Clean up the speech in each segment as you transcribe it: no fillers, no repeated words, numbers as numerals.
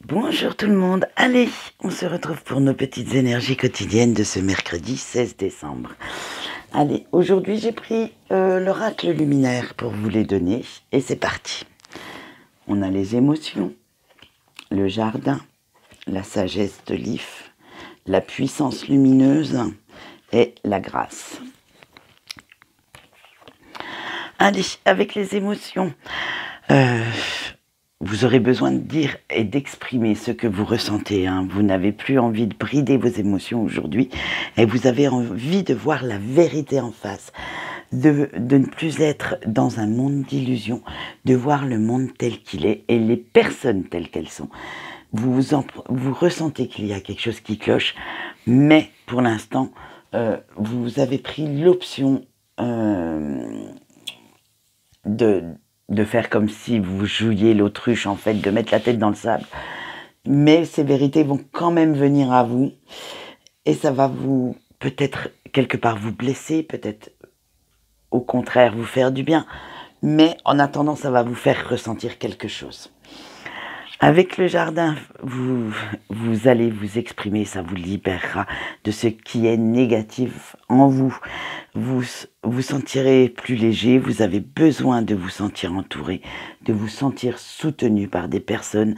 Bonjour tout le monde, allez, on se retrouve pour nos petites énergies quotidiennes de ce mercredi 16 décembre. Allez, aujourd'hui j'ai pris l'oracle luminaire pour vous les donner et c'est parti. On a les émotions, le jardin, la sagesse de l'if, la puissance lumineuse et la grâce. Allez, avec les émotions, vous aurez besoin de dire et d'exprimer ce que vous ressentez. Vous n'avez plus envie de brider vos émotions aujourd'hui et vous avez envie de voir la vérité en face, de ne plus être dans un monde d'illusions, de voir le monde tel qu'il est et les personnes telles qu'elles sont. Vous ressentez qu'il y a quelque chose qui cloche, mais pour l'instant, vous avez pris l'option de faire comme si vous jouiez l'autruche, en fait, de mettre la tête dans le sable. Mais ces vérités vont quand même venir à vous. Et ça va vous, peut-être, quelque part, vous blesser, peut-être, au contraire, vous faire du bien. Mais en attendant, ça va vous faire ressentir quelque chose. Avec le jardin, vous allez vous exprimer, ça vous libérera de ce qui est négatif en vous. Vous sentirez plus léger, vous avez besoin de vous sentir entouré, de vous sentir soutenu par des personnes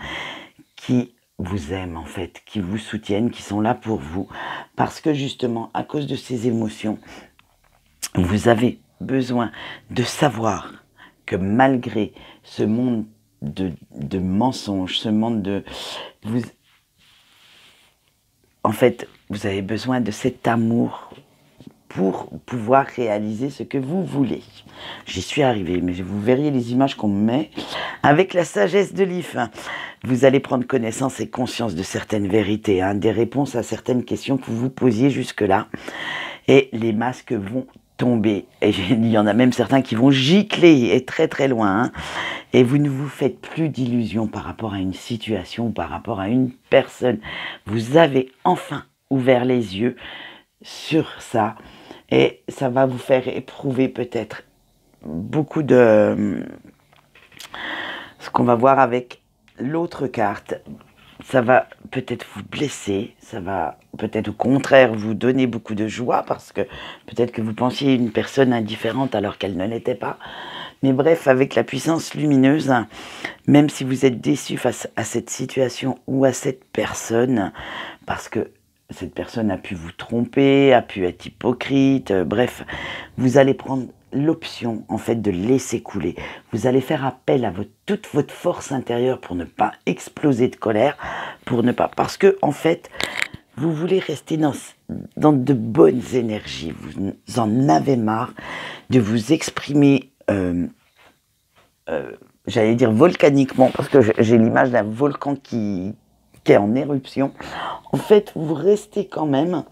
qui vous aiment en fait, qui vous soutiennent, qui sont là pour vous. Parce que justement, à cause de ces émotions, vous avez besoin de savoir que malgré ce monde de mensonges, ce monde de... En fait, vous avez besoin de cet amour pour pouvoir réaliser ce que vous voulez. J'y suis arrivée, mais vous verriez les images qu'on me met. Avec la sagesse de l'IF, vous allez prendre connaissance et conscience de certaines vérités, des réponses à certaines questions que vous vous posiez jusque-là. Et les masques vont tomber. Et il y en a même certains qui vont gicler et très très loin. Et vous ne vous faites plus d'illusions par rapport à une situation, par rapport à une personne. Vous avez enfin ouvert les yeux sur ça. Et ça va vous faire éprouver peut-être beaucoup de... Ce qu'on va voir avec l'autre carte, ça va peut-être vous blesser, ça va peut-être au contraire vous donner beaucoup de joie parce que peut-être que vous pensiez une personne indifférente alors qu'elle ne l'était pas. Mais bref, avec la puissance lumineuse, même si vous êtes déçu face à cette situation ou à cette personne, parce que cette personne a pu vous tromper, a pu être hypocrite, bref, vous allez prendre l'option en fait de laisser couler. Vous allez faire appel à toute votre force intérieure pour ne pas exploser de colère, pour ne pas... Parce que en fait, vous voulez rester dans de bonnes énergies. Vous en avez marre de vous exprimer, j'allais dire volcaniquement, parce que j'ai l'image d'un volcan qui est en éruption. En fait, vous restez quand même...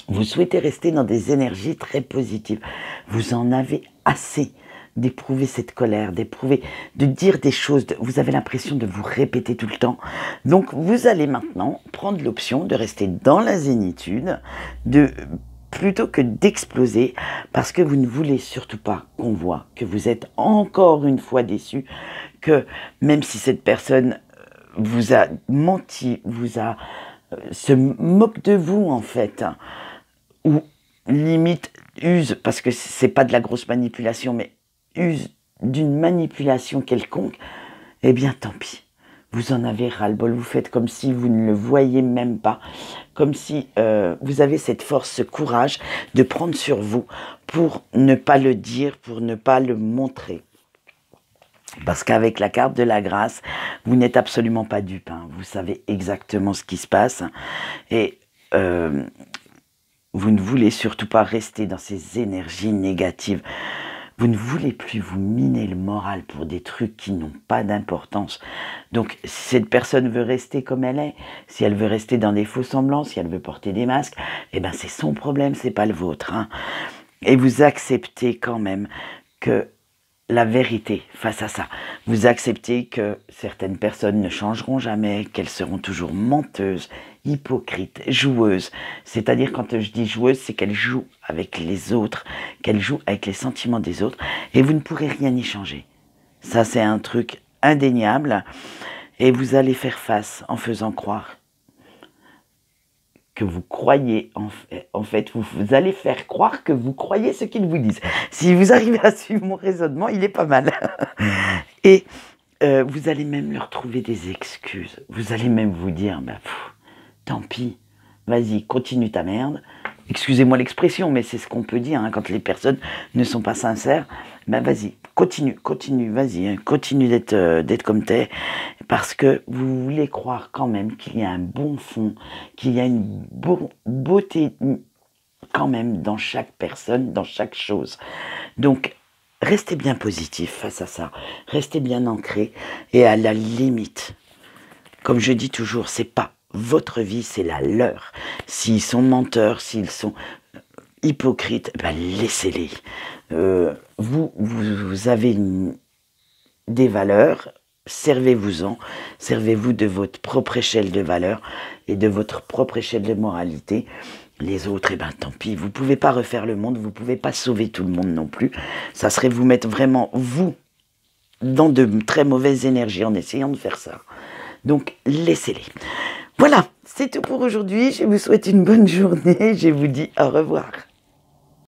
Vous souhaitez rester dans des énergies très positives. Vous en avez assez d'éprouver cette colère, de dire des choses. Vous avez l'impression de vous répéter tout le temps. Donc, vous allez maintenant prendre l'option de rester dans la zénitude, plutôt que d'exploser, parce que vous ne voulez surtout pas qu'on voit que vous êtes encore une fois déçu, que même si cette personne vous a menti, se moque de vous en fait, ou limite use, parce que c'est pas de la grosse manipulation, mais use d'une manipulation quelconque, eh bien tant pis. Vous en avez ras-le-bol, vous faites comme si vous ne le voyez même pas, comme si vous avez cette force, ce courage de prendre sur vous pour ne pas le dire, pour ne pas le montrer. Parce qu'avec la carte de la grâce, vous n'êtes absolument pas dupe. Vous savez exactement ce qui se passe. Et vous ne voulez surtout pas rester dans ces énergies négatives. Vous ne voulez plus vous miner le moral pour des trucs qui n'ont pas d'importance. Donc, si cette personne veut rester comme elle est, si elle veut rester dans des faux semblants, si elle veut porter des masques, eh ben c'est son problème, c'est pas le vôtre. Et vous acceptez quand même que la vérité face à ça. Vous acceptez que certaines personnes ne changeront jamais, qu'elles seront toujours menteuses, hypocrites, joueuses. C'est-à-dire, quand je dis joueuse, c'est qu'elles jouent avec les autres, qu'elles jouent avec les sentiments des autres, et vous ne pourrez rien y changer. Ça, c'est un truc indéniable. Et vous allez faire face en faisant croire que vous croyez, en fait, vous allez faire croire que vous croyez ce qu'ils vous disent. Si vous arrivez à suivre mon raisonnement, il est pas mal. Et vous allez même leur trouver des excuses. Vous allez même vous dire, bah, tant pis, vas-y, continue ta merde. Excusez-moi l'expression, mais c'est ce qu'on peut dire hein, quand les personnes ne sont pas sincères. Ben vas-y, continue, vas-y, hein, continue d'être comme t'es, parce que vous voulez croire quand même qu'il y a un bon fond, qu'il y a une beauté quand même dans chaque personne, dans chaque chose. Donc, restez bien positif face à ça, restez bien ancré, et à la limite, comme je dis toujours, c'est pas votre vie, c'est la leur. S'ils sont menteurs, s'ils sont hypocrites, ben laissez-les. Vous avez des valeurs, servez-vous-en, servez-vous de votre propre échelle de valeurs et de votre propre échelle de moralité. Les autres, eh ben tant pis, vous ne pouvez pas refaire le monde, vous ne pouvez pas sauver tout le monde non plus. Ça serait vous mettre vraiment, vous, dans de très mauvaises énergies en essayant de faire ça. Donc, laissez-les. Voilà, c'est tout pour aujourd'hui. Je vous souhaite une bonne journée. Je vous dis au revoir.